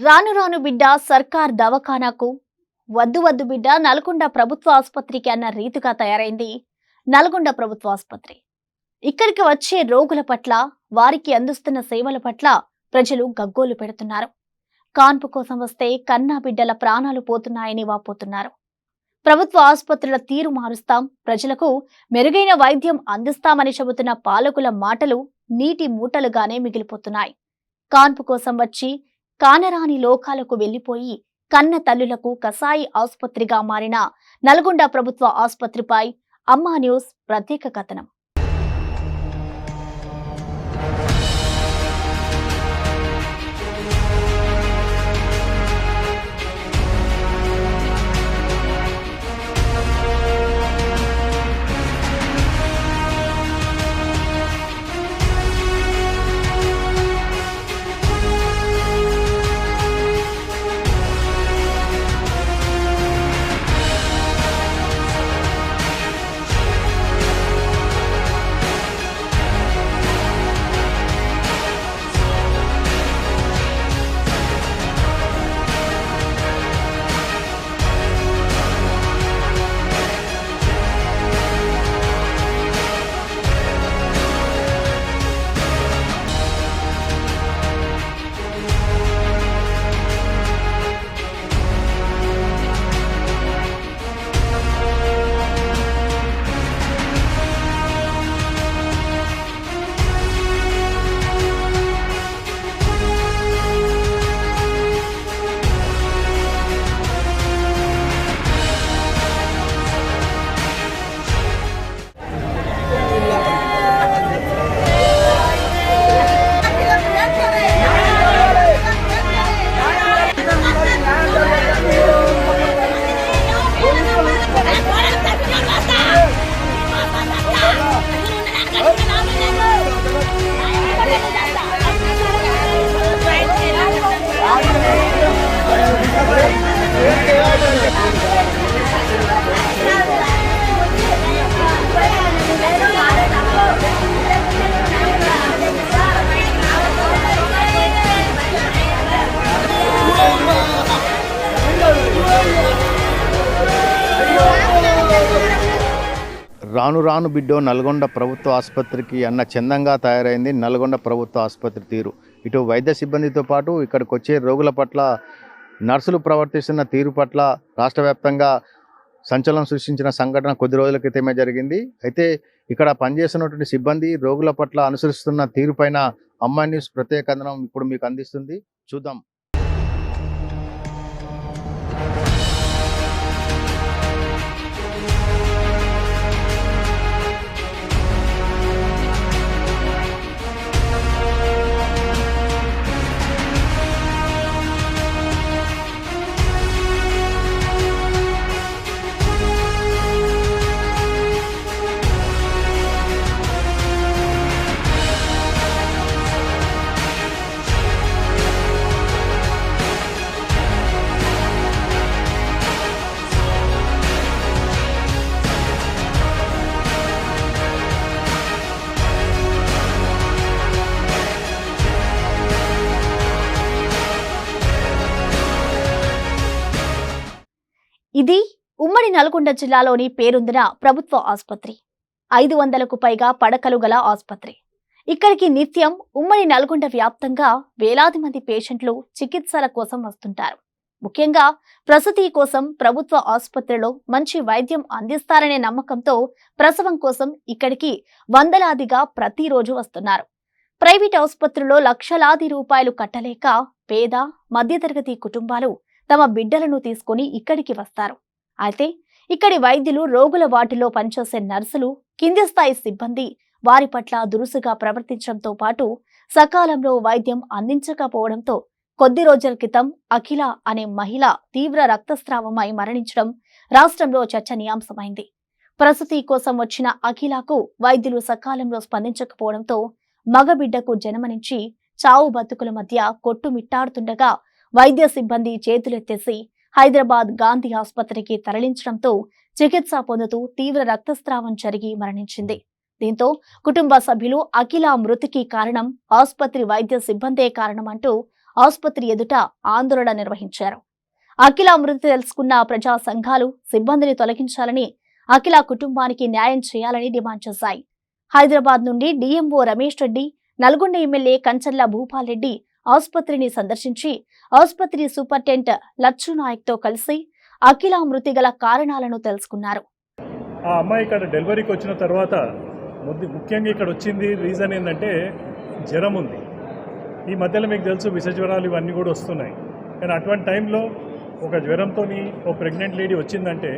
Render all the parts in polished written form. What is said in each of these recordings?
రాను రాను బిడ్డ సర్కార్ దవాఖానాకు, వద్దు వద్దు బిడ్డ నల్గొండ ప్రభుత్వ ఆసుపత్రికి అన్న రీతిగా తయారైంది నల్గొండ ప్రభుత్వ ఆసుపత్రి. ఇక్కడికి వచ్చే రోగుల పట్ల, వారికి అందిస్తున్న సేవల పట్ల ప్రజలు గగ్గోలు పెడుతున్నారు. కాన్పు కోసం వస్తే కన్నా బిడ్డల ప్రాణాలు పోతున్నాయని వాపోతున్నారు. ప్రభుత్వ ఆసుపత్రుల తీరు మారుస్తాం, ప్రజలకు మెరుగైన వైద్యం అందిస్తామని చెబుతున్న పాలకుల మాటలు నీటి మూటలుగానే మిగిలిపోతున్నాయి. కాన్పు కోసం వచ్చి కానరాని లోకాలకు వెళ్లిపోయి కన్న తల్లులకు కసాయి ఆసుపత్రిగా మారిన నల్గొండ ప్రభుత్వ ఆసుపత్రిపై అమ్మా న్యూస్ ప్రత్యేక కథనం. రాను రాను బిడ్డో నల్గొండ ప్రభుత్వ ఆసుపత్రికి అన్న చందంగా తయారైంది నల్గొండ ప్రభుత్వ ఆసుపత్రి తీరు. ఇటు వైద్య సిబ్బందితో పాటు ఇక్కడికి వచ్చే రోగుల పట్ల, నర్సులు ప్రవర్తిస్తున్న తీరు పట్ల రాష్ట్ర వ్యాప్తంగా సంచలనం సృష్టించిన సంఘటన కొద్ది రోజుల క్రితమే జరిగింది. అయితే ఇక్కడ పనిచేస్తున్నటువంటి సిబ్బంది రోగుల పట్ల అనుసరిస్తున్న తీరుపైన అమ్మా న్యూస్ ప్రత్యేక కథనం ఇప్పుడు మీకు అందిస్తుంది. చూద్దాం. ఇది ఉమ్మడి నల్గొండ జిల్లాలోని పేరొందిన ప్రభుత్వ ఆసుపత్రి. 500కు పైగా పడకలు గల ఆసుపత్రి. ఇక్కడికి నిత్యం ఉమ్మడి నల్గొండ వ్యాప్తంగా వేలాది మంది పేషెంట్లు చికిత్సల కోసం వస్తుంటారు. ముఖ్యంగా ప్రసూతి కోసం ప్రభుత్వ ఆసుపత్రిలో మంచి వైద్యం అందిస్తారనే నమ్మకంతో ప్రసవం కోసం ఇక్కడికి వందలాదిగా ప్రతిరోజు వస్తున్నారు. ప్రైవేట్ ఆసుపత్రుల్లో లక్షలాది రూపాయలు కట్టలేక పేద, మధ్యతరగతి కుటుంబాలు తమ బిడ్డలను తీసుకుని ఇక్కడికి వస్తారు. అయితే ఇక్కడి వైద్యులు, రోగుల వార్డులో పనిచేసే నర్సులు, కింది స్థాయి సిబ్బంది వారి పట్ల దురుసుగా ప్రవర్తించడంతో పాటు సకాలంలో వైద్యం అందించకపోవడంతో కొద్ది రోజుల క్రితం అఖిల అనే మహిళ తీవ్ర రక్తస్రావమై మరణించడం రాష్ట్రంలో చర్చనీయాంశమైంది. ప్రసూతి కోసం వచ్చిన అఖిలకు వైద్యులు సకాలంలో స్పందించకపోవడంతో మగబిడ్డకు జన్మనించి చావు బతుకుల మధ్య కొట్టుమిట్టాడుతుండగా వైద్య సిబ్బంది చేతులెత్తేసి హైదరాబాద్ గాంధీ ఆసుపత్రికి తరలించడంతో చికిత్స పొందుతూ తీవ్ర రక్తస్రావం జరిగి మరణించింది. దీంతో కుటుంబ సభ్యులు అఖిల మృతికి కారణం ఆసుపత్రి వైద్య సిబ్బందే కారణమంటూ ఆసుపత్రి ఎదుట ఆందోళన నిర్వహించారు. అఖిల మృతి తెలుసుకున్న ప్రజా సంఘాలు సిబ్బందిని తొలగించాలని, అఖిల కుటుంబానికి న్యాయం చేయాలని డిమాండ్ చేశాయి. హైదరాబాద్ నుండి డిఎంఓ రమేష్ రెడ్డి, నల్గొండ ఎమ్మెల్యే కంచర్ల భూపాల్ రెడ్డి ఆసుపత్రిని సందర్శించి ఆసుపత్రి సూపరింటెండెంట్ లచ్చు నాయక్ తో కలిసి అఖిల మృతి గల కారణాలను తెలుసుకున్నారు. ఆ అమ్మాయి ఇక్కడ డెలివరీకి వచ్చిన తర్వాత ముఖ్యంగా ఇక్కడ వచ్చింది రీజన్ ఏంటంటే జ్వరం ఉంది. ఈ మధ్యలో మీకు తెలుసు విష జ్వరాలు ఇవన్నీ కూడా వస్తున్నాయి. కానీ అటువంటి టైంలో ఒక జ్వరంతో ఒక ప్రెగ్నెంట్ లేడీ వచ్చిందంటే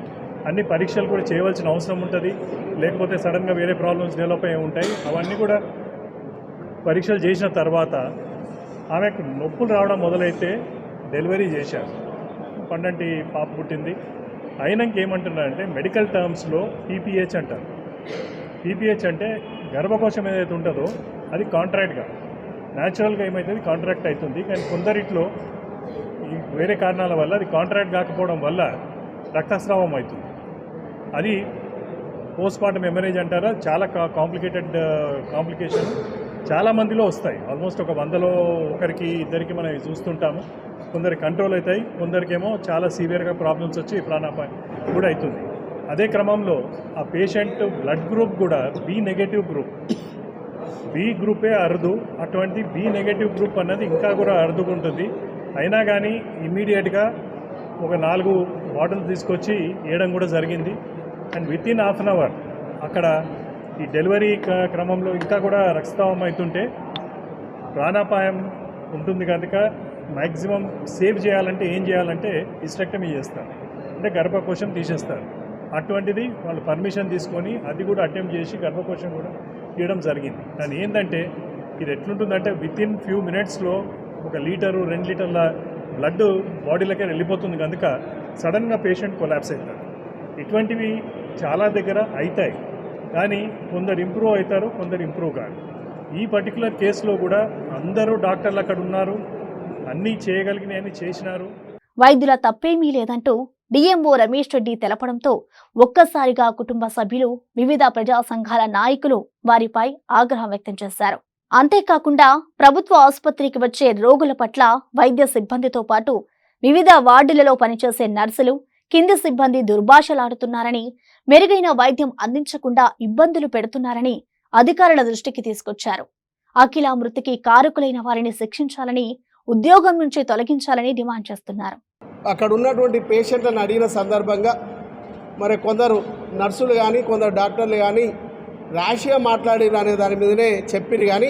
అన్ని పరీక్షలు కూడా చేయవలసిన అవసరం ఉంటుంది. లేకపోతే సడన్గా వేరే ప్రాబ్లమ్స్ డెవలప్ అయి ఉంటాయి. అవన్నీ కూడా పరీక్షలు చేసిన తర్వాత ఆమెకు నొప్పులు రావడం మొదలైతే డెలివరీ చేశారు. పండంటి పాప పుట్టింది. అయినాక ఏమంటున్నారంటే మెడికల్ టర్మ్స్లో పీపీహెచ్ అంటారు. పీపీహెచ్ అంటే గర్భకోశం ఏదైతే ఉంటుందో అది కాంట్రాక్ట్గా, న్యాచురల్గా ఏమవుతుంది కాంట్రాక్ట్ అవుతుంది. కానీ కొందరిట్లో ఈ వేరే కారణాల వల్ల అది కాంట్రాక్ట్ కాకపోవడం వల్ల రక్తస్రావం అవుతుంది. అది పోస్ట్ మార్టం హెమరేజ్ అంటారా, చాలా కాంప్లికేషన్ చాలా మందిలో వస్తాయి. ఆల్మోస్ట్ ఒక 100లో ఒకరికి ఇద్దరికి మనం చూస్తుంటాము. కొందరికి కంట్రోల్ అవుతాయి, కొందరికేమో చాలా సివియర్గా ప్రాబ్లమ్స్ వచ్చి ప్రాణాపాయం కూడా అవుతుంది. అదే క్రమంలో ఆ పేషెంట్ బ్లడ్ గ్రూప్ కూడా బి నెగటివ్ గ్రూప్. బి గ్రూపే అరుదు. అటువంటి బి నెగటివ్ గ్రూప్ అన్నది ఇంకా కూడా అరుదుకుంటుంది. అయినా కానీ ఇమ్మీడియట్గా ఒక 4 బాటిల్స్ తీసుకొచ్చి వేయడం కూడా జరిగింది. And with in half an hour అక్కడ ఈ డెలివరీ క్రమంలో ఇంకా కూడా రక్తస్రావం అవుతుంటే ప్రాణాపాయం ఉంటుంది కనుక మ్యాక్సిమం సేవ్ చేయాలంటే ఏం చేయాలంటే హిస్టెక్టమీ చేస్తారు, అంటే గర్భకోశం తీసేస్తారు. అటువంటిది వాళ్ళు పర్మిషన్ తీసుకొని అది కూడా అటెంప్ట్ చేసి గర్భకోశం కూడా తీయడం జరిగింది. కానీ ఏంటంటే ఇది ఎట్లుంటుందంటే విత్ ఇన్ ఫ్యూ మినిట్స్లో 1 లీటరు 2 లీటర్ల బ్లడ్ బాడీలకే వెళ్ళిపోతుంది కనుక సడన్గా పేషెంట్ కొలాప్స్ అవుతారు. ఇటువంటివి చాలా దగ్గర అవుతాయి. కానీ కొందరు ఇంప్రూవ్ అవుతారు, కొందరు ఇంప్రూవ్ కాదు. ఈ పర్టికులర్ కేసులో కూడా అందరూ డాక్టర్లు అక్కడ ఉన్నారు, అన్నీ చేయగలిగినవన్నీ చేసినారు. వైద్యుల తప్పేమీ లేదంటూ డిఎంఓ రమేష్ రెడ్డి తెలపడంతో ఒక్కసారిగా కుటుంబ సభ్యులు, వివిధ ప్రజా సంఘాల నాయకులు వారిపై ఆగ్రహం వ్యక్తం చేశారు. అంతేకాకుండా ప్రభుత్వ ఆసుపత్రికి వచ్చే రోగుల పట్ల వైద్య సిబ్బందితో పాటు వివిధ వార్డులలో పనిచేసే నర్సులు, కింది సిబ్బంది దుర్భాషలాడుతున్నారని, మెరుగైన వైద్యం అందించకుండా ఇబ్బందులు పెడుతున్నారని అధికారుల దృష్టికి తీసుకొచ్చారు. అఖిల మృతికి కారకులైన వారిని శిక్షించాలని, ఉద్యోగం నుంచి తొలగించాలని డిమాండ్ చేస్తున్నారు. అక్కడ ఉన్నటువంటి పేషెంట్లను అడిగిన సందర్భంగా మరి కొందరు నర్సులు కానీ కొందరు డాక్టర్లు కానీ ర్యాష్గా మాట్లాడిరు అనే దాని మీదనే చెప్పిరు. కానీ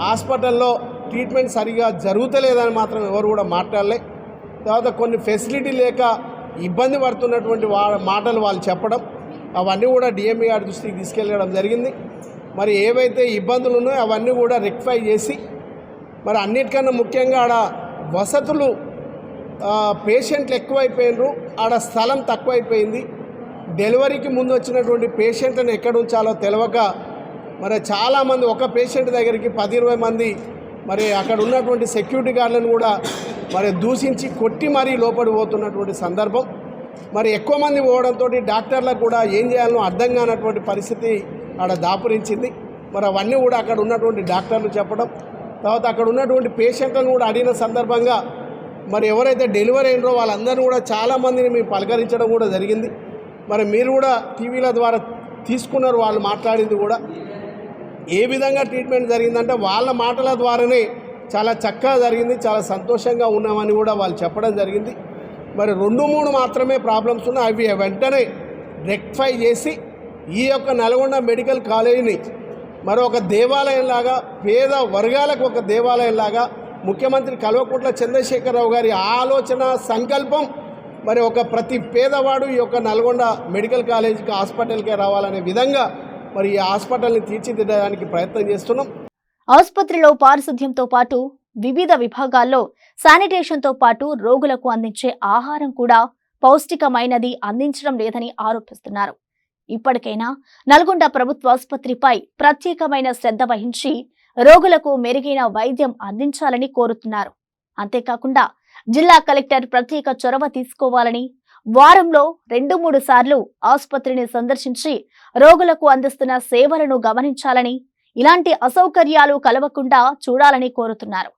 హాస్పిటల్లో ట్రీట్మెంట్ సరిగా జరుగుతలేదని మాత్రం ఎవరు కూడా మాట్లాడలే. తర్వాత కొన్ని ఫెసిలిటీ లేక ఇబ్బంది పడుతున్నటువంటి మాటలు వాళ్ళు చెప్పడం, అవన్నీ కూడా డిఎంఈ గారి దృష్టికి తీసుకెళ్ళడం జరిగింది. మరి ఏవైతే ఇబ్బందులు ఉన్నాయో అవన్నీ కూడా రెక్టిఫై చేసి, మరి అన్నిటికన్నా ముఖ్యంగా ఆడ వసతులు పేషెంట్లు ఎక్కువైపోయినరు, ఆడ స్థలం తక్కువైపోయింది. డెలివరీకి ముందు వచ్చినటువంటి పేషెంట్లను ఎక్కడ ఉంచాలో తెలియక మరి చాలామంది ఒక పేషెంట్ దగ్గరికి 10-20 మంది మరి అక్కడ ఉన్నటువంటి సెక్యూరిటీ గార్డులను కూడా మరి దూషించి కొట్టి మరీ లోపడి పోతున్నటువంటి సందర్భం. మరి ఎక్కువ మంది పోవడంతో డాక్టర్లకు కూడా ఏం చేయాలనో అర్థం కానటువంటి పరిస్థితి ఆడ దాపురించింది. మరి అవన్నీ కూడా అక్కడ ఉన్నటువంటి డాక్టర్లు చెప్పడం, తర్వాత అక్కడ ఉన్నటువంటి పేషెంట్లను కూడా అడిగిన సందర్భంగా మరి ఎవరైతే డెలివరీ అయినరో వాళ్ళందరినీ కూడా చాలామందిని మేము పలకరించడం కూడా జరిగింది. మరి మీరు కూడా టీవీల ద్వారా తీసుకున్నారు, వాళ్ళు మాట్లాడింది కూడా ఏ విధంగా ట్రీట్మెంట్ జరిగిందంటే వాళ్ళ మాటల ద్వారానే చాలా చక్కగా జరిగింది, చాలా సంతోషంగా ఉన్నామని కూడా వాళ్ళు చెప్పడం జరిగింది. మరి 2-3 మాత్రమే ప్రాబ్లమ్స్ ఉన్నాయి, అవి వెంటనే రెక్టిఫై చేసి ఈ యొక్క నల్గొండ మెడికల్ కాలేజీని మరొక దేవాలయంలాగా, పేద వర్గాలకు ఒక దేవాలయంలాగా ముఖ్యమంత్రి కల్వకుంట్ల చంద్రశేఖరరావు గారి ఆలోచన సంకల్పం, మరి ఒక ప్రతి పేదవాడు ఈ యొక్క నల్గొండ మెడికల్ కాలేజీకి హాస్పిటల్కే రావాలనే విధంగా మరి ఈ హాస్పిటల్ని తీర్చిదిద్దడానికి ప్రయత్నం చేస్తున్నాం. ఆసుపత్రిలో పారిశుధ్యంతో పాటు వివిధ విభాగాల్లో శానిటేషన్తో పాటు రోగులకు అందించే ఆహారం కూడా పౌష్టికమైనది అందించడం లేదని ఆరోపిస్తున్నారు. ఇప్పటికైనా నల్గొండ ప్రభుత్వ ఆసుపత్రిపై ప్రత్యేకమైన శ్రద్ధ వహించి రోగులకు మెరుగైన వైద్యం అందించాలని కోరుతున్నారు. అంతేకాకుండా జిల్లా కలెక్టర్ ప్రత్యేక చొరవ తీసుకోవాలని, వారంలో 2-3 సార్లు ఆసుపత్రిని సందర్శించి రోగులకు అందిస్తున్న సేవలను గమనించాలని, ఇలాంటి అసౌకర్యాలు కలవకుండా చూడాలని కోరుతున్నారు.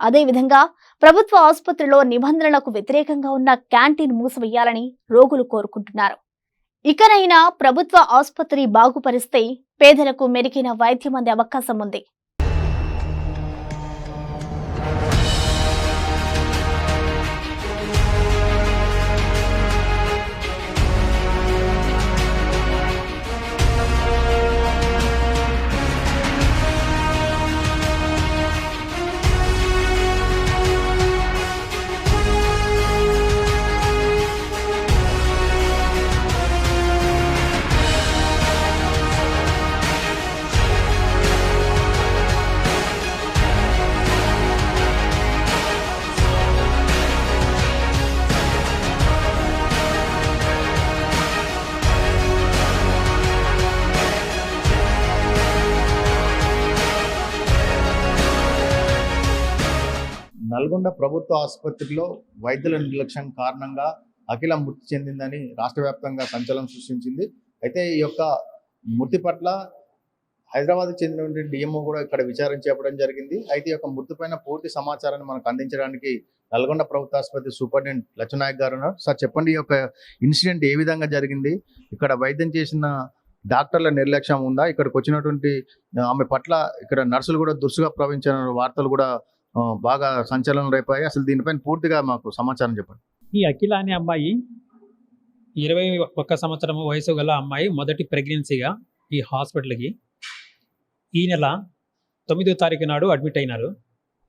అదేవిధంగా ప్రభుత్వ ఆసుపత్రిలో నిబంధనలకు వ్యతిరేకంగా ఉన్న క్యాంటీన్ మూసివేయాలని రోగులు కోరుకుంటున్నారు. ఇకనైనా ప్రభుత్వ ఆసుపత్రి బాగుపరిస్తే పేదలకు మెరుగైన వైద్యం అందే అవకాశం ఉంది. నల్గొండ ప్రభుత్వ ఆసుపత్రిలో వైద్యుల నిర్లక్ష్యం కారణంగా అఖిల మృతి చెందిందని రాష్ట్ర వ్యాప్తంగా సంచలనం సృష్టించింది. అయితే ఈ యొక్క మృతి పట్ల హైదరాబాద్కి చెందిన డిఎంఓ కూడా ఇక్కడ విచారణ చేపట్టడం జరిగింది. అయితే ఈ యొక్క మృతిపైన పూర్తి సమాచారాన్ని మనకు అందించడానికి నల్గొండ ప్రభుత్వ ఆసుపత్రి సూపరింటెండెంట్ లచ్చనాయక్ గారు ఉన్నారు. సార్ చెప్పండి, ఈ యొక్క ఇన్సిడెంట్ ఏ విధంగా జరిగింది? ఇక్కడ వైద్యం చేసిన డాక్టర్ల నిర్లక్ష్యం ఉందా? ఇక్కడికి వచ్చినటువంటి ఆమె పట్ల ఇక్కడ నర్సులు కూడా దురుసుగా ప్రవహించిన వార్తలు కూడా బాగా సంచలనం రేపాయి. అసలు దీనిపైన పూర్తిగా మాకు సమాచారం చెప్పండి. ఈ అఖిల అనే అమ్మాయి 21 సంవత్సరం వయసు గల అమ్మాయి మొదటి ప్రెగ్నెన్సీగా ఈ హాస్పిటల్కి ఈ నెల 9వ తారీఖు నాడు అడ్మిట్ అయినారు.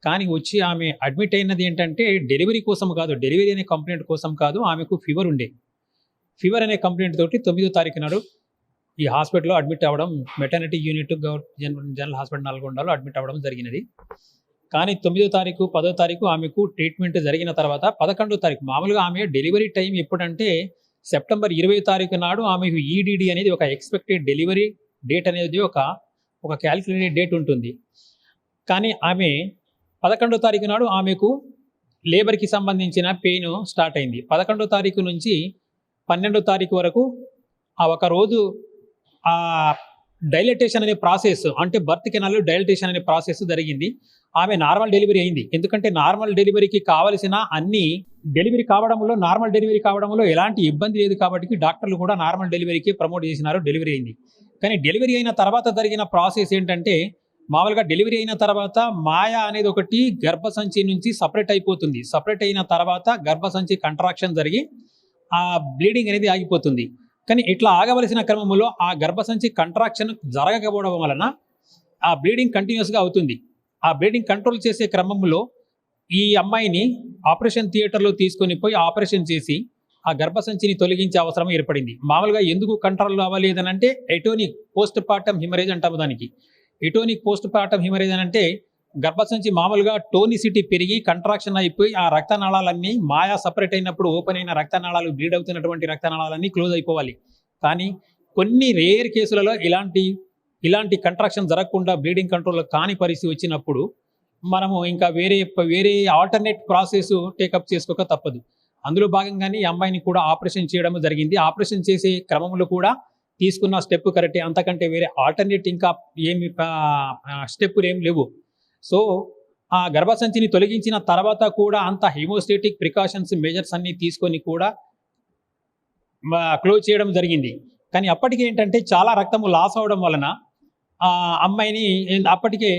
కానీ వచ్చి ఆమె అడ్మిట్ అయినది ఏంటంటే డెలివరీ కోసం కాదు, డెలివరీ అనే కంప్లైంట్ కోసం కాదు. ఆమెకు ఫీవర్ ఉండే, ఫీవర్ అనే కంప్లైంట్ తోటి 9వ తారీఖు నాడు ఈ హాస్పిటల్లో అడ్మిట్ అవ్వడం, మెటర్నిటీ యూనిట్ జనరల్ హాస్పిటల్ నల్గొండలో అడ్మిట్ అవ్వడం జరిగినది. కానీ 9వ తారీఖు 10వ తారీఖు ఆమెకు ట్రీట్మెంట్ జరిగిన తర్వాత 11వ తారీఖు మామూలుగా ఆమె డెలివరీ టైం ఎప్పుడంటే సెప్టెంబర్ 20వ తారీఖు నాడు ఆమెకు ఈడీడీ అనేది ఒక ఎక్స్పెక్టెడ్ డెలివరీ డేట్ అనేది ఒక క్యాలిక్యులేటెడ్ డేట్ ఉంటుంది. కానీ ఆమె 11వ తారీఖు నాడు ఆమెకు లేబర్కి సంబంధించిన పెయిన్ స్టార్ట్ అయింది. 11వ తారీఖు నుంచి 12వ తారీఖు వరకు ఆ ఒక రోజు ఆ డైలటేషన్ అనే ప్రాసెస్, అంటే బర్త్ కెనాల్ డైలటేషన్ అనే ప్రాసెస్ జరిగింది. ఆమె నార్మల్ డెలివరీ అయింది. ఎందుకంటే నార్మల్ డెలివరీకి కావలసిన అన్ని నార్మల్ డెలివరీ కావడంలో ఎలాంటి ఇబ్బంది లేదు కాబట్టి డాక్టర్లు కూడా నార్మల్ డెలివరీకి ప్రమోట్ చేసినారు. డెలివరీ అయింది. కానీ డెలివరీ అయిన తర్వాత జరిగిన ప్రాసెస్ ఏంటంటే మామూలుగా డెలివరీ అయిన తర్వాత మాయ అనేది ఒకటి గర్భసంచి నుంచి సపరేట్ అయిపోతుంది. సపరేట్ అయిన తర్వాత గర్భసంచి కంట్రాక్షన్ జరిగి ఆ బ్లీడింగ్ అనేది ఆగిపోతుంది. కానీ ఇట్లా ఆగవలసిన క్రమంలో ఆ గర్భసంచి కంట్రాక్షన్ జరగకపోవడం వలన ఆ బ్లీడింగ్ కంటిన్యూస్గా అవుతుంది. ఆ బ్లీడింగ్ కంట్రోల్ చేసే క్రమంలో ఈ అమ్మాయిని ఆపరేషన్ థియేటర్లో తీసుకొని పోయి ఆపరేషన్ చేసి ఆ గర్భసంచిని తొలగించే అవసరం ఏర్పడింది. మామూలుగా ఎందుకు కంట్రోల్ అవ్వలేదనంటే ఎటోనిక్ పోస్ట్ పార్టమ్ హిమరేజ్ అంటాము దానికి. ఎటోనిక్ పోస్ట్ పార్టమ్ హిమరేజ్ అని అంటే గర్భసంచి మామూలుగా టోనిసిటీ పెరిగి కంట్రాక్షన్ అయిపోయి ఆ రక్తనాళాలన్నీ మాయా సపరేట్ అయినప్పుడు ఓపెన్ అయిన రక్తనాళాలు, బ్లీడ్ అవుతున్నటువంటి రక్తనాళాలన్నీ క్లోజ్ అయిపోవాలి. కానీ కొన్ని రేర్ కేసులలో ఇలాంటి కంట్రాక్షన్ జరగకుండా బ్లీడింగ్ కంట్రోల్ కాని పరిస్థితి వచ్చినప్పుడు మనము ఇంకా వేరే ఆల్టర్నేట్ ప్రాసెస్ టేకప్ చేసుకోక తప్పదు. అందులో భాగంగానే ఈ అమ్మాయిని కూడా ఆపరేషన్ చేయడం జరిగింది. ఆపరేషన్ చేసే క్రమంలో కూడా తీసుకున్న స్టెప్ కరెక్టే, అంతకంటే వేరే ఆల్టర్నేట్ ఇంకా ఏమి స్టెప్పులు ఏం లేవు. సో ఆ గర్భసంచిని తొలగించిన తర్వాత కూడా అంత హీమోస్టేటిక్ ప్రికాషన్స్ మెజర్స్ అన్ని తీసుకొని కూడా క్లోజ్ చేయడం జరిగింది. కానీ అప్పటికి ఏంటంటే చాలా రక్తము లాస్ అవడం వలన ఆ అమ్మాయిని అప్పటికే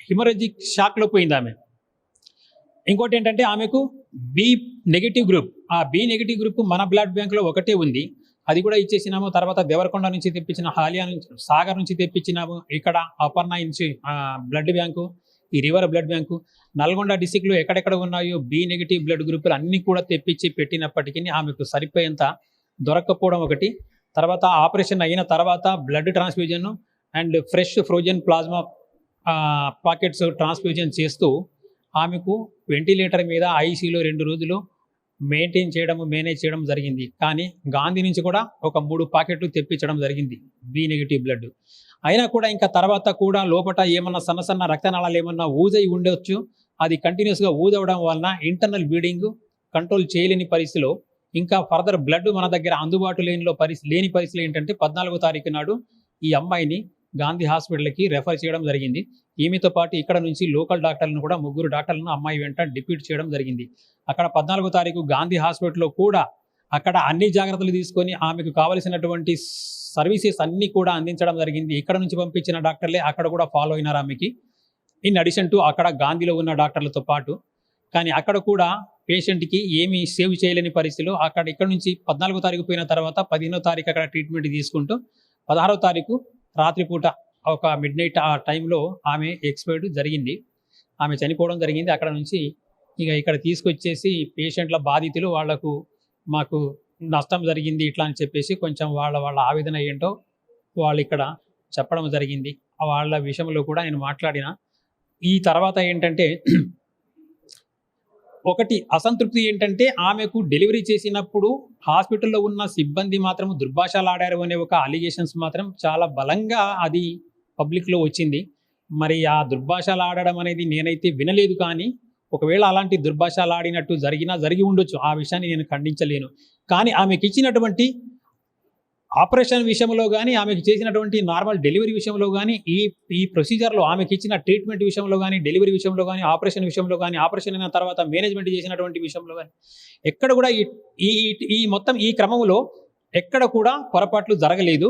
హిమరేజిక్ షాక్లో పోయింది ఆమె. ఇంకోటి ఏంటంటే ఆమెకు బి నెగిటివ్ గ్రూప్, ఆ బి నెగిటివ్ గ్రూప్ మన బ్లడ్ బ్యాంక్లో ఒకటే ఉంది. అది కూడా ఇచ్చేసినాము. తర్వాత దేవరకొండ నుంచి తెప్పించిన, హాలియా నుంచి, సాగర్ నుంచి తెప్పించినాము. ఇక్కడ అపర్ణ నుంచి బ్లడ్ బ్యాంకు, ఈ రివర్ బ్లడ్ బ్యాంకు, నల్గొండ డిస్టిక్లో ఎక్కడెక్కడ ఉన్నాయో బి నెగిటివ్ బ్లడ్ గ్రూపులు అన్నీ కూడా తెప్పించి పెట్టినప్పటికీ ఆమెకు సరిపోయేంత దొరక్కపోవడం ఒకటి. తర్వాత ఆపరేషన్ అయిన తర్వాత blood transfusion and fresh frozen plasma packets transfusion చేస్తూ ఆమెకు వెంటిలేటర్ మీద ఐసీయూలో 2 రోజులు మేనేజ్ చేయడం జరిగింది. కానీ గాంధీ నుంచి కూడా ఒక 3 పాకెట్లు తెప్పించడం జరిగింది బి నెగిటివ్ బ్లడ్. అయినా కూడా ఇంకా తర్వాత కూడా లోపల ఏమన్నా సన్న రక్తనాళాలు ఏమన్నా ఊజై ఉండొచ్చు. అది కంటిన్యూస్గా ఊదవడం వలన ఇంటర్నల్ బ్లీడింగ్ కంట్రోల్ చేయలేని పరిస్థితిలో ఇంకా ఫర్దర్ బ్లడ్ మన దగ్గర అందుబాటు లేని పరిస్థితిలో ఏంటంటే 14వ తారీఖు నాడు ఈ అమ్మాయిని గాంధీ హాస్పిటల్కి రెఫర్ చేయడం జరిగింది. ఈమెతో పాటు ఇక్కడ నుంచి లోకల్ డాక్టర్లను కూడా 3 డాక్టర్లను అమ్మాయి వెంట డిప్యూట్ చేయడం జరిగింది. అక్కడ 14వ తారీఖు గాంధీ హాస్పిటల్లో కూడా అక్కడ అన్ని జాగ్రత్తలు తీసుకొని ఆమెకు కావలసినటువంటి సర్వీసెస్ అన్నీ కూడా అందించడం జరిగింది. ఇక్కడ నుంచి పంపించిన డాక్టర్లే అక్కడ కూడా ఫాలో అయినారు ఆమెకి. ఇన్ అడిషన్ టు అక్కడ గాంధీలో ఉన్న డాక్టర్లతో పాటు. కానీ అక్కడ కూడా పేషెంట్కి ఏమీ సేవ్ చేయలేని పరిస్థితిలో ఇక్కడ నుంచి 14వ తారీఖు పోయిన తర్వాత 15వ తారీఖు అక్కడ ట్రీట్మెంట్ తీసుకుంటూ 16వ తారీఖు రాత్రిపూట ఒక మిడ్ నైట్ ఆ టైంలో ఆమె ఎక్స్పైర్డ్ జరిగింది. ఆమె చనిపోవడం జరిగింది. అక్కడ నుంచి ఇక్కడ తీసుకొచ్చేసి పేషెంట్ల బాధితులు వాళ్లకు మాకు నష్టం జరిగింది ఇట్లా అని చెప్పేసి కొంచెం వాళ్ళ ఆవేదన ఏంటో వాళ్ళు ఇక్కడ చెప్పడం జరిగింది. వాళ్ళ విషయంలో కూడా నేను మాట్లాడిన. ఈ తర్వాత ఏంటంటే ఒకటి అసంతృప్తి ఏంటంటే ఆమెకు డెలివరీ చేసినప్పుడు హాస్పిటల్లో ఉన్న సిబ్బంది మాత్రం దుర్భాషలాడారు అనే ఒక అలిగేషన్స్ మాత్రం చాలా బలంగా అది పబ్లిక్లో వచ్చింది. మరి ఆ దుర్భాషలాడడం అనేది నేనైతే వినలేదు. కానీ ఒకవేళ అలాంటి దుర్భాషలాడినట్టు జరిగి ఉండొచ్చు. ఆ విషయాన్ని నేను ఖండించలేను. కానీ ఆమెకి ఇచ్చినటువంటి ఆపరేషన్ విషయంలో కానీ ఆమెకు చేసినటువంటి నార్మల్ డెలివరీ విషయంలో కానీ ఈ ప్రొసీజర్లో ఆమెకి ఇచ్చిన ట్రీట్మెంట్ విషయంలో కానీ డెలివరీ విషయంలో కానీ ఆపరేషన్ విషయంలో కానీ ఆపరేషన్ అయిన తర్వాత మేనేజ్మెంట్ చేసినటువంటి విషయంలో కానీ ఎక్కడ కూడా ఈ మొత్తం ఈ క్రమంలో ఎక్కడ కూడా పొరపాట్లు జరగలేదు.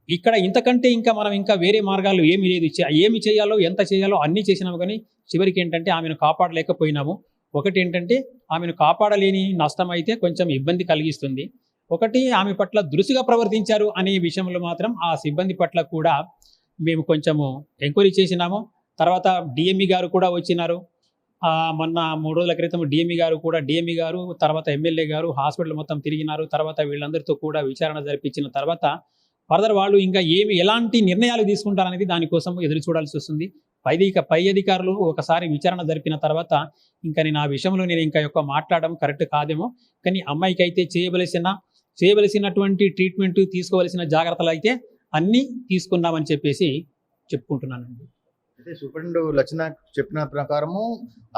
ఇక్కడ ఇంతకంటే మనం ఇంకా వేరే మార్గాలు ఏమీ లేదు. ఏమి చేయాలో ఎంత చేయాలో అన్నీ చేసినాము. కానీ చివరికి ఏంటంటే ఆమెను కాపాడలేకపోయినాము. ఒకటి ఏంటంటే ఆమెను కాపాడలేని నష్టం అయితే కొంచెం ఇబ్బంది కలిగిస్తుంది. ఒకటి ఆమె పట్ల దురుసుగా ప్రవర్తించారు అనే విషయంలో మాత్రం ఆ సిబ్బంది పట్ల కూడా మేము కొంచెము ఎంక్వైరీ చేసినాము. తర్వాత డిఎంఈ గారు కూడా వచ్చినారు. మొన్న 3 రోజుల క్రితం డిఎంఈ గారు తర్వాత ఎమ్మెల్యే గారు హాస్పిటల్ మొత్తం తిరిగినారు. తర్వాత వీళ్ళందరితో కూడా విచారణ జరిపించిన తర్వాత ఫర్దర్ వాళ్ళు ఇంకా ఎలాంటి నిర్ణయాలు తీసుకుంటారనేది దానికోసం ఎదురు చూడాల్సి వస్తుంది. పై అధికారులు ఒకసారి విచారణ జరిపిన తర్వాత ఇంకా నేను ఆ విషయంలో ఇంకా మాట్లాడడం కరెక్ట్ కాదేమో. కానీ అమ్మాయికి అయితే చేయవలసినటువంటి ట్రీట్మెంట్ తీసుకోవలసిన జాగ్రత్తలు అయితే అన్నీ తీసుకున్నామని చెప్పేసి చెప్పుకుంటున్నానండి. అయితే సూపరింటెండెంట్ లచ్చన చెప్పిన ప్రకారము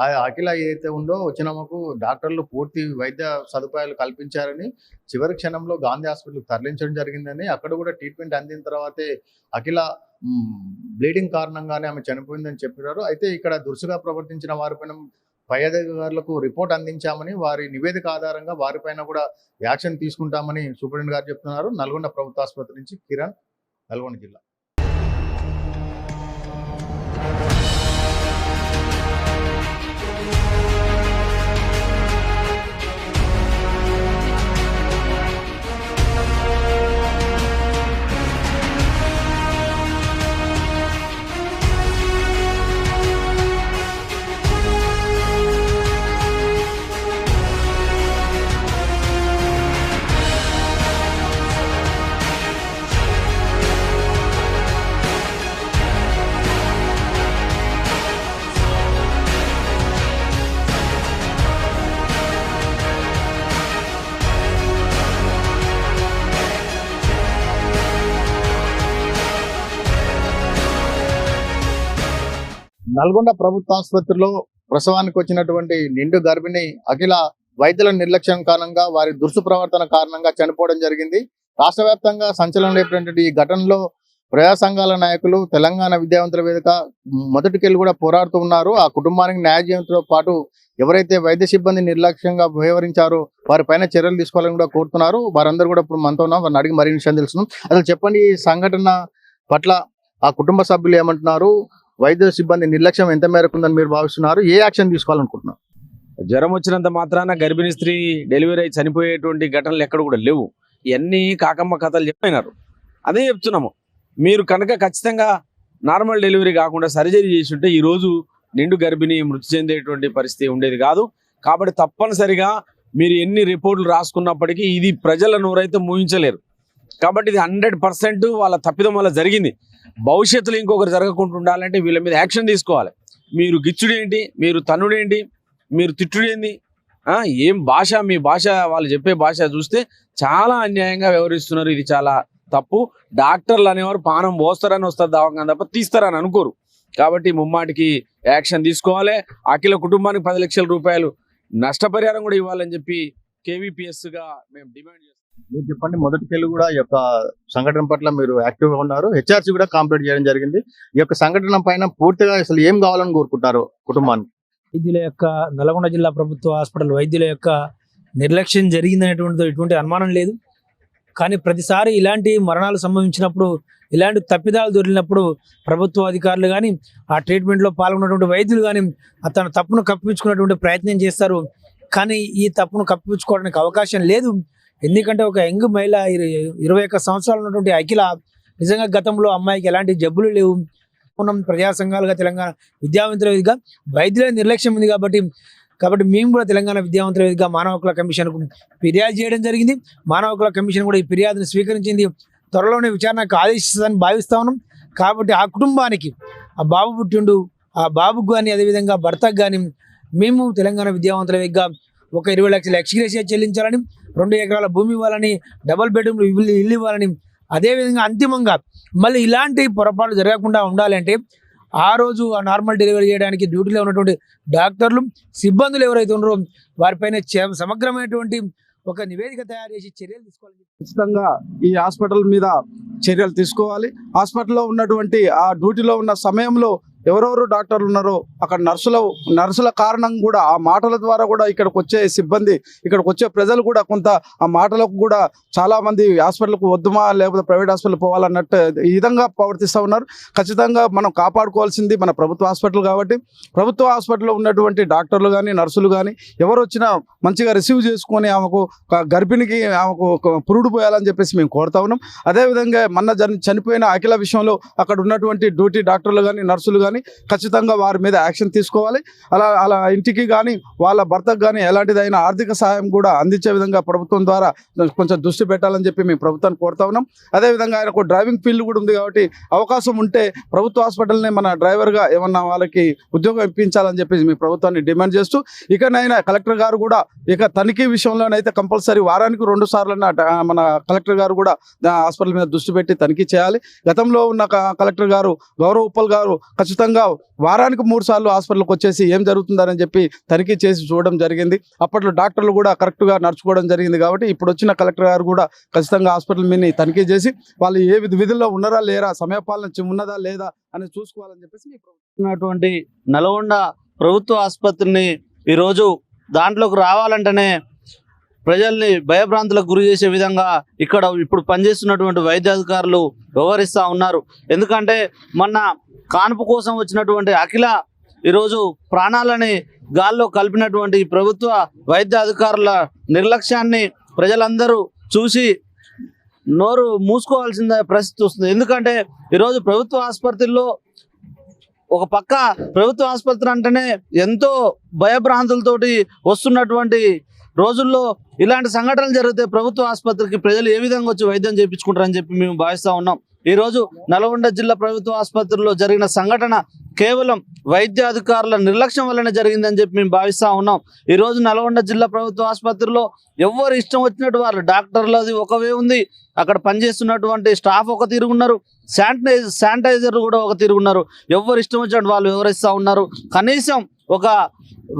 ఆ అఖిల ఏదైతే ఉందో వచ్చినమ్మకు డాక్టర్లు పూర్తి వైద్య సదుపాయాలు కల్పించారని చివరి క్షణంలో గాంధీ హాస్పిటల్కి తరలించడం జరిగిందని అక్కడ కూడా ట్రీట్మెంట్ అందిన తర్వాతే అఖిల బ్లీడింగ్ కారణంగానే ఆమె చనిపోయిందని చెప్పారు. అయితే ఇక్కడ దురుసుగా ప్రవర్తించిన వారిపైన పై అధికారులకు రిపోర్ట్ అందించామని వారి నివేదిక ఆధారంగా వారిపైన కూడా యాక్షన్ తీసుకుంటామని సూపరింటెండెంట్ గారు చెప్తున్నారు. నల్గొండ ప్రభుత్వ ఆసుపత్రి నుంచి కిరణ్, నల్గొండ జిల్లా. నల్గొండ ప్రభుత్వ ఆసుపత్రిలో ప్రసవానికి వచ్చినటువంటి నిండు గర్భిణి అఖిల వైద్యుల నిర్లక్ష్యం కారణంగా వారి దురుసు ప్రవర్తన కారణంగా చనిపోవడం జరిగింది. రాష్ట్ర వ్యాప్తంగా సంచలనం రేపినటువంటి ఈ ఘటనలో ప్రజా సంఘాల నాయకులు, తెలంగాణ విద్యావంతుల వేదిక మొదటికెళ్ళి కూడా పోరాడుతూ ఉన్నారు. ఆ కుటుంబానికి న్యాయ చేయడంతో పాటు ఎవరైతే వైద్య సిబ్బంది నిర్లక్ష్యంగా వ్యవహరించారో వారిపైన చర్యలు తీసుకోవాలని కూడా కోరుతున్నారు. వారందరూ కూడా ఇప్పుడు మనతో ఉన్నాం. వారిని అడిగి మరిన్ని విషయం తెలుసుకున్నాం. అసలు చెప్పండి, ఈ సంఘటన పట్ల ఆ కుటుంబ సభ్యులు ఏమంటున్నారు? వైద్య సిబ్బంది నిర్లక్ష్యం ఎంత మేరకు ఉందని మీరు భావిస్తున్నారు? ఏ యాక్షన్ తీసుకోవాలనుకుంటున్నారు? జ్వరం వచ్చినంత మాత్రాన గర్భిణీ స్త్రీ డెలివరీ అయి చనిపోయేటువంటి ఘటనలు ఎక్కడ కూడా లేవు. ఇవన్నీ కాకమ్మ కథలు చెప్పినారు. అదే చెప్తున్నాము. మీరు కనుక ఖచ్చితంగా నార్మల్ డెలివరీ కాకుండా సర్జరీ చేసి ఉంటే ఈరోజు నిండు గర్భిణి మృతి చెందేటువంటి పరిస్థితి ఉండేది కాదు. కాబట్టి తప్పనిసరిగా మీరు ఎన్ని రిపోర్టులు రాసుకున్నప్పటికీ ఇది ప్రజల నోరైతే మూహించలేరు. కాబట్టి ఇది 100% వాళ్ళ తప్పిదం వల్ల జరిగింది. భవిష్యత్తులో ఇంకొకరు జరగకుండా ఉండాలంటే వీళ్ళ మీద యాక్షన్ తీసుకోవాలి. మీరు గిచ్చుడేంటి, మీరు తన్నుడేంటి, మీరు తిట్టుడేంటి, ఏం భాష, మీ భాష, వాళ్ళు చెప్పే భాష చూస్తే చాలా అన్యాయంగా వ్యవహరిస్తున్నారు. ఇది చాలా తప్పు. డాక్టర్లు అనేవారు పానం పోస్తారని వస్తారు దవాఖాన తప్ప తీస్తారని అనుకోరు. కాబట్టి ముమ్మాటికి యాక్షన్ తీసుకోవాలి. అఖిల కుటుంబానికి 10 లక్షల రూపాయలు నష్టపరిహారం కూడా ఇవ్వాలని చెప్పి KVPSగా మేము డిమాండ్ చేస్తాం. మీరు చెప్పండి, మొదటికెళ్ళి కూడా ఈ యొక్క సంఘటన పట్ల మీరు యాక్టివ్గా ఉన్నారు, హెచ్ఆర్సీ కూడా కంప్లీట్ చేయడం జరిగింది. ఈ యొక్క సంఘటన పైన పూర్తిగా అసలు ఏం కావాలని కోరుకుంటారు కుటుంబానికి? వైద్యుల యొక్క నల్గొండ జిల్లా ప్రభుత్వ హాస్పిటల్ వైద్యుల యొక్క నిర్లక్ష్యం జరిగిందనేటువంటి ఎటువంటి అనుమానం లేదు. కానీ ప్రతిసారి ఇలాంటి మరణాలు సంభవించినప్పుడు, ఇలాంటి తప్పిదాలు దొరికినప్పుడు ప్రభుత్వ అధికారులు కానీ, ఆ ట్రీట్మెంట్లో పాల్గొన్నటువంటి వైద్యులు కానీ తన తప్పును కప్పించుకునేటువంటి ప్రయత్నం చేస్తారు. కానీ ఈ తప్పును కప్పించుకోవడానికి అవకాశం లేదు. ఎందుకంటే ఒక యంగ్ మహిళ 21 సంవత్సరాలు ఉన్నటువంటి అఖిల, నిజంగా గతంలో అమ్మాయికి ఎలాంటి జబ్బులు లేవు. ప్రజా సంఘాలుగా తెలంగాణ విద్యావంతుల వేదికగా వైద్యుల నిర్లక్ష్యం ఉంది కాబట్టి మేము కూడా తెలంగాణ విద్యావంతుల వేదికగా మానవ హక్కుల కమిషన్కు ఫిర్యాదు చేయడం జరిగింది. మానవ హక్కుల కమిషన్ కూడా ఈ ఫిర్యాదును స్వీకరించింది. త్వరలోనే విచారణకు ఆదేశిస్తుందని భావిస్తా ఉన్నాం. కాబట్టి ఆ కుటుంబానికి, ఆ బాబు పుట్టిండు, ఆ బాబుకు కానీ అదేవిధంగా భర్తకు కానీ మేము తెలంగాణ విద్యావంతుల వేదికగా ఒక 20 లక్షల ఎక్స్గ్రేషియా చెల్లించాలని, 2 ఎకరాల భూమి ఇవ్వాలని, డబుల్ బెడ్రూమ్ ఇల్లు ఇవ్వాలని, అదేవిధంగా అంతిమంగా మళ్ళీ ఇలాంటి పొరపాట్లు జరగకుండా ఉండాలంటే ఆ రోజు ఆ నార్మల్ డెలివరీ చేయడానికి డ్యూటీలో ఉన్నటువంటి డాక్టర్లు, సిబ్బందులు ఎవరైతే ఉన్నారో వారిపైన సమగ్రమైనటువంటి ఒక నివేదిక తయారు చేసి చర్యలు తీసుకోవాలి. ఖచ్చితంగా ఈ హాస్పిటల్ మీద చర్యలు తీసుకోవాలి. హాస్పిటల్లో ఉన్నటువంటి ఆ డ్యూటీలో ఉన్న సమయంలో ఎవరెవరు డాక్టర్లు ఉన్నారో అక్కడ నర్సుల కారణం కూడా, ఆ మాటల ద్వారా కూడా ఇక్కడికి వచ్చే సిబ్బంది, ఇక్కడికి వచ్చే ప్రజలు కూడా కొంత ఆ మాటలకు కూడా చాలా మంది హాస్పిటల్కు వద్దుమా లేకపోతే ప్రైవేట్ హాస్పిటల్ పోవాలన్నట్టు ఈ విధంగా ప్రవర్తిస్తూ ఉన్నారు. ఖచ్చితంగా మనం కాపాడుకోవాల్సింది మన ప్రభుత్వ హాస్పిటల్ కాబట్టి ప్రభుత్వ హాస్పిటల్లో ఉన్నటువంటి డాక్టర్లు కానీ, నర్సులు కానీ ఎవరు వచ్చినా మంచిగా రిసీవ్ చేసుకొని ఆమెకు గర్భిణికి ఆమెకు పురుడు పోయాలని చెప్పేసి మేము కోరుతా ఉన్నాం. అదేవిధంగా మొన్న చనిపోయిన అఖిల విషయంలో అక్కడ ఉన్నటువంటి డ్యూటీ డాక్టర్లు కానీ, నర్సులు కానీ ఖచ్చితంగా వారి మీద యాక్షన్ తీసుకోవాలి. అలా ఇంటికి కానీ వాళ్ళ భర్తకు కానీ ఎలాంటిదైనా ఆర్థిక సహాయం కూడా అందించే విధంగా ప్రభుత్వం ద్వారా కొంచెం దృష్టి పెట్టాలని చెప్పి మేము ప్రభుత్వాన్ని కోరుతా ఉన్నాం. అదేవిధంగా ఆయనకు డ్రైవింగ్ ఫీల్డ్ కూడా ఉంది కాబట్టి అవకాశం ఉంటే ప్రభుత్వ హాస్పిటల్ని మన డ్రైవర్గా ఏమన్నా వాళ్ళకి ఉద్యోగం ఇప్పించాలని చెప్పి మీ ప్రభుత్వాన్ని డిమాండ్ చేస్తూ, ఇకనైనా కలెక్టర్ గారు కూడా ఇక తనిఖీ విషయంలోనైతే కంపల్సరీ వారానికి 2 సార్లన్నా మన కలెక్టర్ గారు కూడా హాస్పిటల్ మీద దృష్టి పెట్టి తనిఖీ చేయాలి. గతంలో ఉన్న కలెక్టర్ గారు గౌరవ్ ఉప్పల్ గారు ఖచ్చితంగా వారానికి 3 సార్లు హాస్పిటల్కి వచ్చేసి ఏం జరుగుతుందని చెప్పి తనిఖీ చేసి చూడడం జరిగింది. అప్పట్లో డాక్టర్లు కూడా కరెక్ట్గా నడుచుకోవడం జరిగింది. కాబట్టి ఇప్పుడు వచ్చిన కలెక్టర్ గారు కూడా ఖచ్చితంగా హాస్పిటల్ మీద తనిఖీ చేసి వాళ్ళు ఏ విధుల్లో ఉన్నారా లేరా, సమయపాలన ఉన్నదా లేదా అని చూసుకోవాలని చెప్పేసి ఉన్నటువంటి నల్గొండ ప్రభుత్వ ఆసుపత్రిని ఈరోజు దాంట్లోకి రావాలంటేనే ప్రజల్ని భయభ్రాంతులకు గురి చేసే విధంగా ఇక్కడ ఇప్పుడు పనిచేస్తున్నటువంటి వైద్యాధికారులు వ్యవహరిస్తూ ఉన్నారు. ఎందుకంటే మొన్న కాన్పు కోసం వచ్చినటువంటి అఖిల ఈరోజు ప్రాణాలని గాల్లో కలిపినటువంటి ప్రభుత్వ వైద్య అధికారుల నిర్లక్ష్యాన్ని ప్రజలందరూ చూసి నోరు మూసుకోవాల్సిన పరిస్థితి వస్తుంది. ఎందుకంటే ఈరోజు ప్రభుత్వ ఆసుపత్రుల్లో ఒక పక్క ప్రభుత్వ ఆసుపత్రి అంటేనే ఎంతో భయభ్రాంతులతోటి వస్తున్నటువంటి రోజుల్లో ఇలాంటి సంఘటనలు జరిగితే ప్రభుత్వ ఆసుపత్రికి ప్రజలు ఏ విధంగా వచ్చి వైద్యం చేయించుకుంటారని చెప్పి మేము భావిస్తూ ఉన్నాం. ఈరోజు నల్గొండ జిల్లా ప్రభుత్వ ఆసుపత్రిలో జరిగిన సంఘటన కేవలం వైద్య అధికారుల నిర్లక్ష్యం వల్లనే జరిగిందని చెప్పి మేము భావిస్తూ ఉన్నాం. ఈరోజు నల్గొండ జిల్లా ప్రభుత్వ ఆసుపత్రిలో ఎవరు ఇష్టం వచ్చినట్టు వాళ్ళు, డాక్టర్లది ఒకవే ఉంది, అక్కడ పనిచేస్తున్నటువంటి స్టాఫ్ ఒక తిరుగున్నారు, శానిటైజర్ కూడా ఒక తిరుగున్నారు, ఎవరు ఇష్టం వచ్చినట్టు వాళ్ళు వివరిస్తూ ఉన్నారు. కనీసం ఒక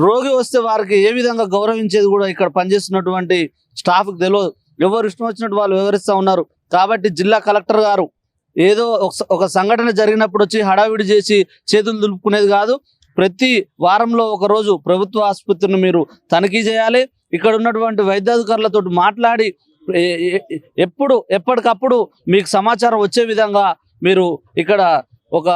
రోగి వస్తే వారికి ఏ విధంగా గౌరవించేది కూడా ఇక్కడ పనిచేస్తున్నటువంటి స్టాఫ్కి తెలియదు. ఎవరు ఇష్టం వచ్చినట్టు వాళ్ళు వివరిస్తూ ఉన్నారు. కాబట్టి జిల్లా కలెక్టర్ గారు ఏదో ఒక సంఘటన జరిగినప్పుడు వచ్చి హడావిడి చేసి చేతులు దులుపుకునేది కాదు. ప్రతి వారంలో ఒక రోజు ప్రభుత్వ ఆసుపత్రిని మీరు తనిఖీ చేయాలి. ఇక్కడ ఉన్నటువంటి వైద్యాధికారులతో మాట్లాడి ఎప్పటికప్పుడు మీకు సమాచారం వచ్చే విధంగా మీరు ఇక్కడ ఒక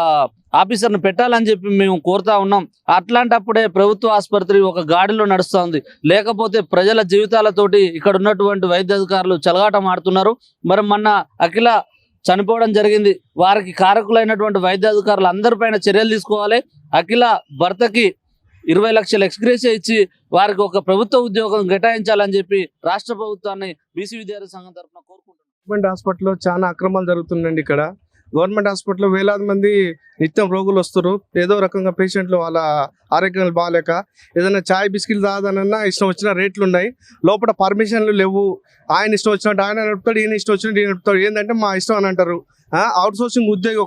ఆఫీసర్ని పెట్టాలని చెప్పి మేము కోరుతా ఉన్నాం. అట్లాంటప్పుడే ప్రభుత్వ ఆసుపత్రి ఒక గాడిలో నడుస్తుంది. లేకపోతే ప్రజల జీవితాలతోటి ఇక్కడ ఉన్నటువంటి వైద్యాధికారులు చెలగాటం ఆడుతున్నారు. మరి మొన్న అఖిల చనిపోవడం జరిగింది. వారికి కారకులైనటువంటి వైద్యాధికారులు అందరిపైన చర్యలు తీసుకోవాలి. అఖిల భర్తకి 20 లక్షల ఎక్స్గ్రేషియా ఇచ్చి వారికి ఒక ప్రభుత్వ ఉద్యోగం కేటాయించాలని చెప్పి రాష్ట్ర ప్రభుత్వాన్ని బీసీ విద్యార్థి సంఘం తరఫున కోరుకుంటున్నాం. గవర్నమెంట్ హాస్పిటల్లో చాలా అక్రమాలు జరుగుతున్నాయండి. ఇక్కడ గవర్నమెంట్ హాస్పిటల్లో వేలాది మంది నిత్యం రోగులు వస్తారు. ఏదో రకంగా పేషెంట్లు వాళ్ళ ఆరోగ్యాలు బాగాలేక ఏదైనా చాయ్ బిస్కెట్లు తాగదనన్నా ఇష్టం వచ్చిన రేట్లు ఉన్నాయి. లోపల పర్మిషన్లు లేవు. ఆయన ఇష్టం వచ్చినట్టు ఆయన నడుపుతాడు, ఈయన ఇష్టం వచ్చినట్టు ఈయన నడుపుతాడు. ఏంటంటే మా ఇష్టం అని అంటారు. అవుట్ సోర్సింగ్ ఉద్యోగి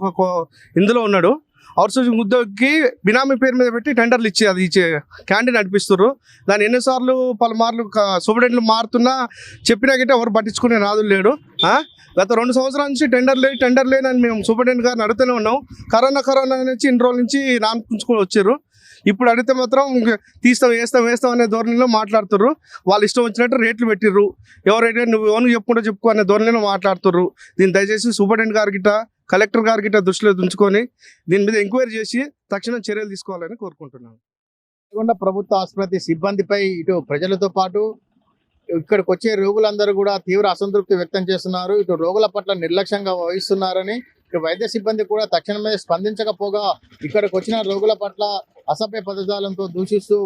ఇందులో ఉన్నాడు. అవుట్సోర్సింగ్ ఉద్యోగికి బినామీ పేరు మీద పెట్టి టెండర్లు ఇచ్చే క్యాంటీన్ నడిపిస్తారు. దాన్ని ఎన్నిసార్లు పలుమార్లు సూపరింటెండెంట్లు మారుతున్నా చెప్పినా గిట్ట ఎవరు పట్టించుకునే నాదులు లేడు. గత 2 సంవత్సరాల నుంచి టెండర్ లేని మేము సూపరింటెండెంట్ గారిని అడుగుతూనే ఉన్నాం. కరోనా నుంచి ఇన్ని రోజుల నుంచి నానుకుంచుకొని వచ్చారు. ఇప్పుడు అడిగితే మాత్రం వేస్తాం అనే ధోరణిలో మాట్లాడుతుర్రు. వాళ్ళు ఇష్టం వచ్చినట్టు రేట్లు పెట్టిర్రు. ఎవరైతే నువ్వు ఎవరు చెప్పుకో అనే ధోరణిలో మాట్లాడుతుర్రు. దీన్ని దయచేసి సూపరింటెండెంట్ గారి గిట్ట కలెక్టర్ గారి గిట్ట దృష్టిలో ఉంచుకొని దీని మీద ఎంక్వైరీ చేసి తక్షణం చర్యలు తీసుకోవాలని కోరుకుంటున్నాను. నల్గొండ ప్రభుత్వ ఆసుపత్రి సిబ్బందిపై ఇటు ప్రజలతో పాటు ఇక్కడికి వచ్చే రోగులందరూ కూడా తీవ్ర అసంతృప్తి వ్యక్తం చేస్తున్నారు. ఇటు రోగుల పట్ల నిర్లక్ష్యంగా వహిస్తున్నారని, ఇటు వైద్య సిబ్బంది కూడా తక్షణమే స్పందించకపోగా ఇక్కడికి వచ్చిన రోగుల పట్ల అసభ్య పదజాలంతో దూషిస్తూ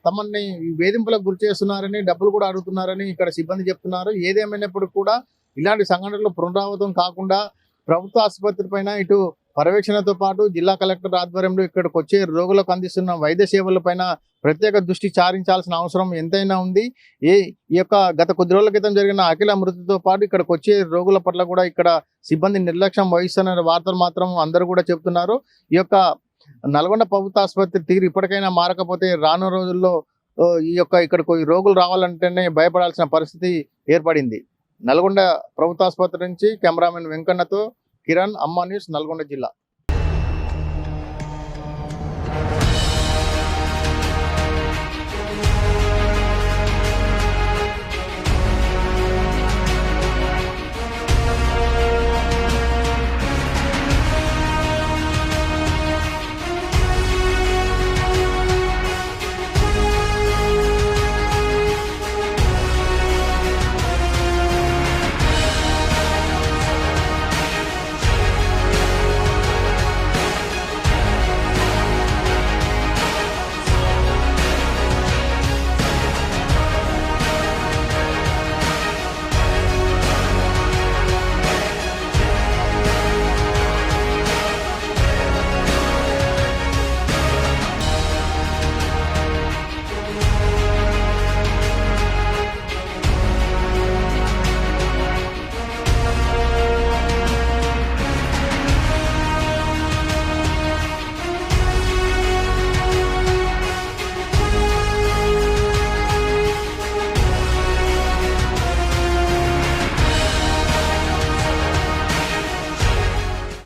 తమని వేధింపులకు గురి చేస్తున్నారని, డబ్బులు కూడా అడుగుతున్నారని ఇక్కడ సిబ్బంది చెప్తున్నారు. ఏదేమైనప్పుడు కూడా ఇలాంటి సంఘటనలు పునరావృతం కాకుండా ప్రభుత్వ ఆసుపత్రి పైన ఇటు పర్యవేక్షణతో పాటు జిల్లా కలెక్టర్ ఆధ్వర్యంలో ఇక్కడికి వచ్చే రోగులకు అందిస్తున్న వైద్య సేవలపైన ప్రత్యేక దృష్టి సారించాల్సిన అవసరం ఎంతైనా ఉంది. ఈ యొక్క గత కొద్ది రోజుల క్రితం జరిగిన అఖిల మృతితో పాటు ఇక్కడికి వచ్చే రోగుల పట్ల కూడా ఇక్కడ సిబ్బంది నిర్లక్ష్యం వహిస్తున్న వార్తలు మాత్రం అందరూ కూడా చెప్తున్నారు. ఈ యొక్క నల్గొండ ప్రభుత్వ ఆసుపత్రి తీరు ఇప్పటికైనా మారకపోతే రానున్న రోజుల్లో ఇక్కడికి రోగులు రావాలంటేనే భయపడాల్సిన పరిస్థితి ఏర్పడింది. నల్గొండ ప్రభుత్వ ఆసుపత్రి నుంచి కెమెరామెన్ వెంకన్నతో కిరణ్, అమ్మా న్యూస్, నల్గొండ జిల్లా.